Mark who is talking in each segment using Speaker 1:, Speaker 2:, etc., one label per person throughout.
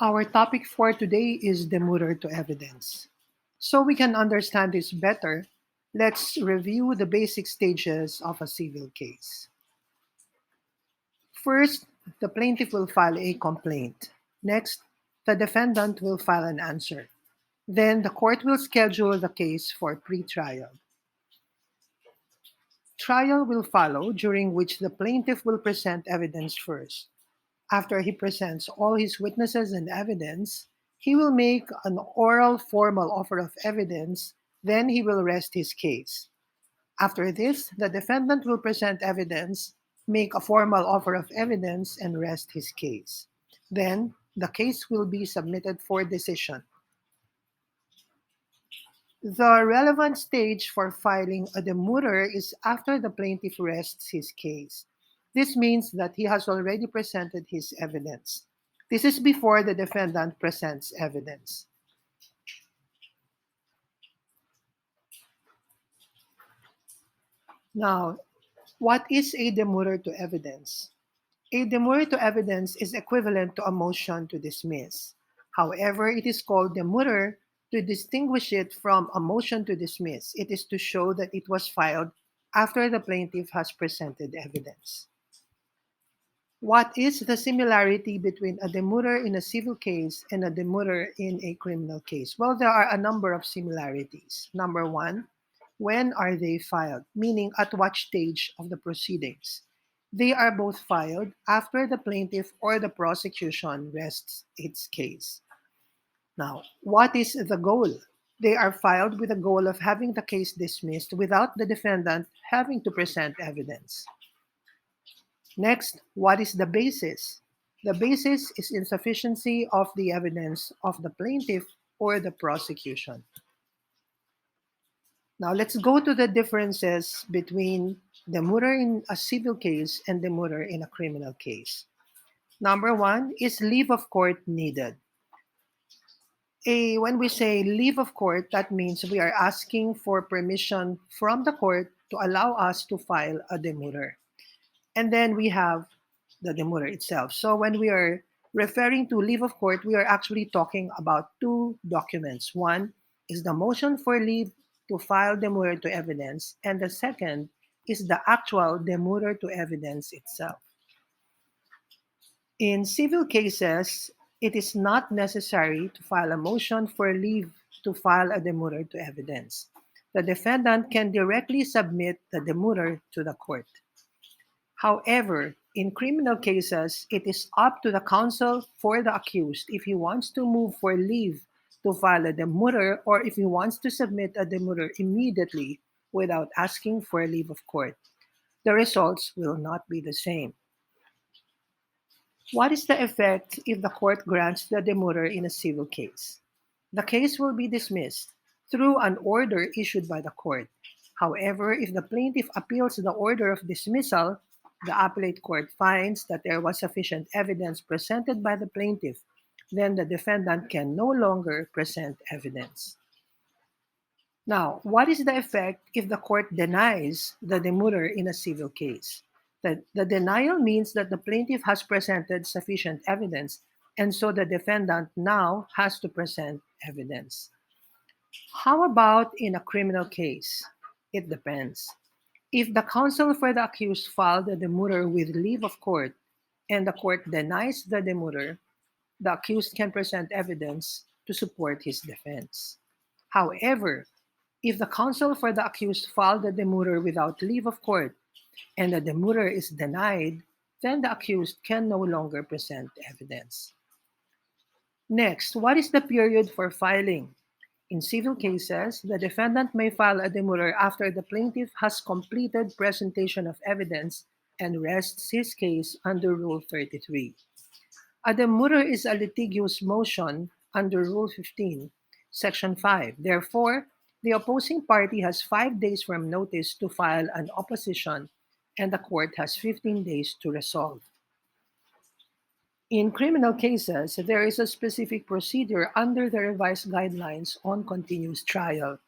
Speaker 1: Our topic for today is demurrer to evidence. So we can understand this better, let's review the basic stages of a civil case. First, the plaintiff will file a complaint. Next, the defendant will file an answer. Then the court will schedule the case for pre-trial. Trial will follow, during which the plaintiff will present evidence first. After he presents all his witnesses and evidence, he will make an oral formal offer of evidence, then he will rest his case. After this, the defendant will present evidence, make a formal offer of evidence, and rest his case. Then, the case will be submitted for decision. The relevant stage for filing a demurrer is after the plaintiff rests his case. This means that he has already presented his evidence. This is before the defendant presents evidence. Now, what is a demurrer to evidence? A demurrer to evidence is equivalent to a motion to dismiss. However, it is called demurrer to distinguish it from a motion to dismiss. It is to show that it was filed after the plaintiff has presented evidence. What is the similarity between a demurrer in a civil case and a demurrer in a criminal case? Well, there are a number of similarities. Number one, when are they filed? Meaning, at what stage of the proceedings? They are both filed after the plaintiff or the prosecution rests its case. Now, what is the goal? They are filed with the goal of having the case dismissed without the defendant having to present evidence. Next, what is the basis? The basis is insufficiency of the evidence of the plaintiff or the prosecution. Now, let's go to the differences between demurrer in a civil case and demurrer in a criminal case. Number one, is leave of court needed? When we say leave of court, that means we are asking for permission from the court to allow us to file a demurrer. And then we have the demurrer itself. So when we are referring to leave of court, we are actually talking about two documents. One is the motion for leave to file demurrer to evidence, and the second is the actual demurrer to evidence itself. In civil cases, it is not necessary to file a motion for leave to file a demurrer to evidence. The defendant can directly submit the demurrer to the court. However, in criminal cases, it is up to the counsel for the accused if he wants to move for leave to file a demurrer or if he wants to submit a demurrer immediately without asking for leave of court. The results will not be the same. What is the effect if the court grants the demurrer in a civil case? The case will be dismissed through an order issued by the court. However, if the plaintiff appeals the order of dismissal, the appellate court finds that there was sufficient evidence presented by the plaintiff, then the defendant can no longer present evidence. Now, what is the effect if the court denies the demurrer in a civil case? The denial means that the plaintiff has presented sufficient evidence, and so the defendant now has to present evidence. How about in a criminal case? It depends. If the counsel for the accused filed the demurrer with leave of court and the court denies the demurrer, the accused can present evidence to support his defense. However, if the counsel for the accused filed the demurrer without leave of court and the demurrer is denied, then the accused can no longer present evidence. Next, what is the period for filing? In civil cases, the defendant may file a demurrer after the plaintiff has completed presentation of evidence and rests his case under Rule 33. A demurrer is a litigious motion under Rule 15, Section 5. Therefore, the opposing party has 5 days from notice to file an opposition, and the court has 15 days to resolve. In criminal cases, there is a specific procedure under the revised guidelines on continuous trial.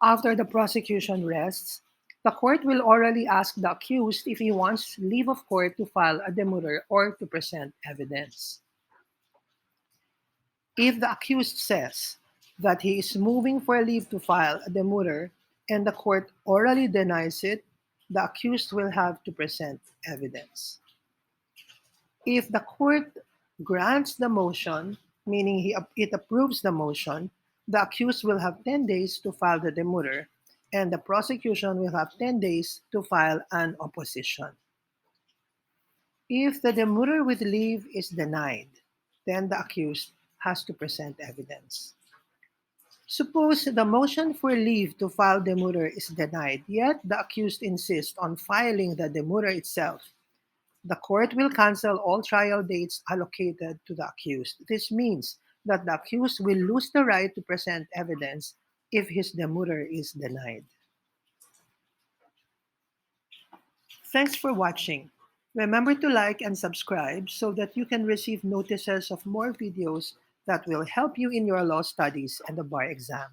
Speaker 1: After the prosecution rests, the court will orally ask the accused if he wants leave of court to file a demurrer or to present evidence. If the accused says that he is moving for leave to file a demurrer and the court orally denies it, the accused will have to present evidence. If the court grants the motion, meaning it approves the motion, the accused will have 10 days to file the demurrer, and the prosecution will have 10 days to file an opposition. If the demurrer with leave is denied, then the accused has to present evidence. Suppose the motion for leave to file demurrer is denied, yet the accused insists on filing the demurrer itself. The court will cancel all trial dates allocated to the accused. This means that the accused will lose the right to present evidence if his demurrer is denied. Thanks for watching. Remember to like and subscribe so that you can receive notices of more videos that will help you in your law studies and the bar exam.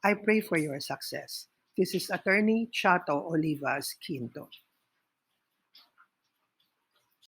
Speaker 1: I pray for your success. This is Attorney Chato Olivas-Quinto.